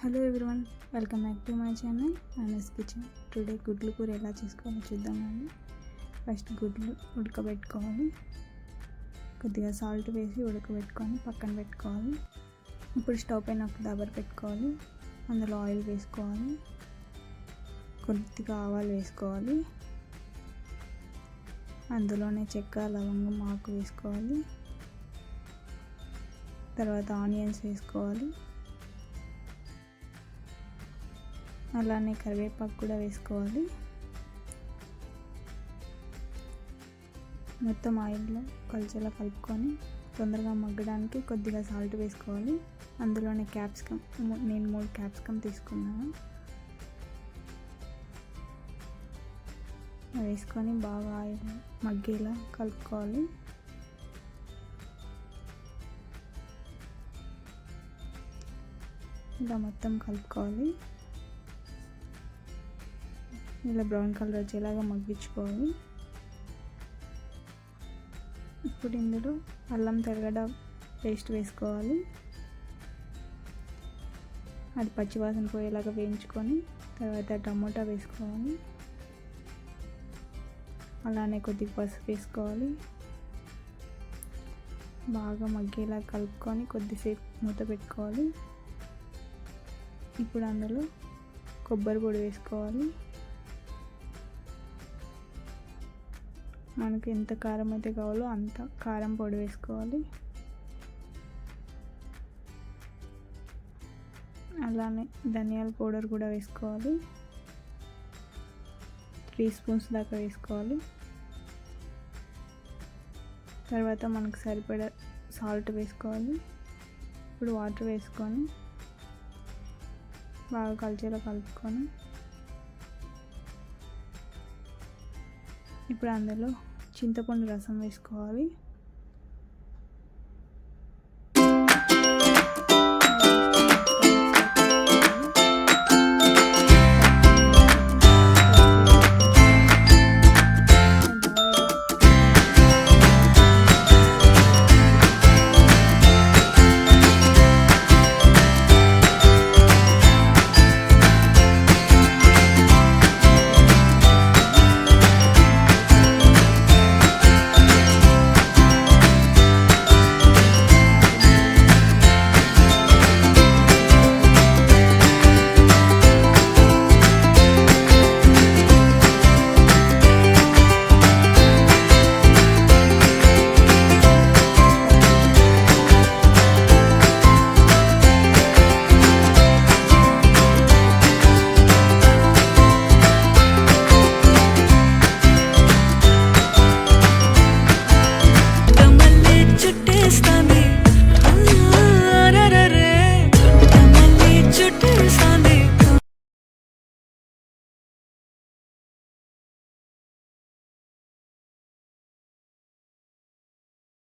Hello everyone, welcome back to my channel Anas kitchen. Today గుడ్లు కూర ఎలా చేసుకోవాలో చూద్దామండి. ఫస్ట్ గుడ్లు ఉడకబెట్టుకోవాలి. కొద్దిగా సాల్ట్ వేసి ఉడకబెట్టుకొని పక్కన పెట్టుకోవాలి. ఇప్పుడు స్టవ్ పైన ఒక దబర పెట్టుకోవాలి. అందులో ఆయిల్ వేసుకోవాలి. కొద్దిగా ఆవాలు వేసుకోవాలి. అందులోనే చెక్క, లవంగం, ఆకు వేసుకోవాలి. తర్వాత ఆనియన్స్ వేసుకోవాలి. అలానే కరివేపాకు కూడా వేసుకోవాలి. మొత్తం ఆయిల్లో కలిసేలా కలుపుకొని తొందరగా మగ్గడానికి కొద్దిగా సాల్ట్ వేసుకోవాలి. అందులోనే క్యాప్సికమ్, నేను 3 క్యాప్సికమ్ తీసుకున్నాను. వేసుకొని బాగా ఆయిల్ మగ్గేలా కలుపుకోవాలి. ఇలా మొత్తం కలుపుకోవాలి. ఇలా బ్రౌన్ కలర్ వచ్చేలాగా మగ్గించుకోవాలి. ఇప్పుడు ఇందులో అల్లం తెల్లగడ్డ పేస్ట్ వేసుకోవాలి. అది పచ్చివాసన పోయేలాగా వేయించుకొని తర్వాత టమోటా వేసుకోవాలి. అలానే కొద్దిగా పసుపు వేసుకోవాలి. బాగా మగ్గేలా కలుపుకొని కొద్దిసేపు మూత పెట్టుకోవాలి. ఇప్పుడు అందులో కొబ్బరి పొడి వేసుకోవాలి. మనకు ఎంత కారం అయితే కావాలో అంత కారం పొడి వేసుకోవాలి. అలానే ధనియాల పౌడర్ కూడా వేసుకోవాలి. 3 స్పూన్స్ దాకా వేసుకోవాలి. తర్వాత మనకు సరిపడా సాల్ట్ వేసుకోవాలి. ఇప్పుడు వాటర్ వేసుకొని బాగా కలిసేలా కలుపుకొని ఇప్పుడు అందులో చింతపండు రసం వేసుకోవాలి.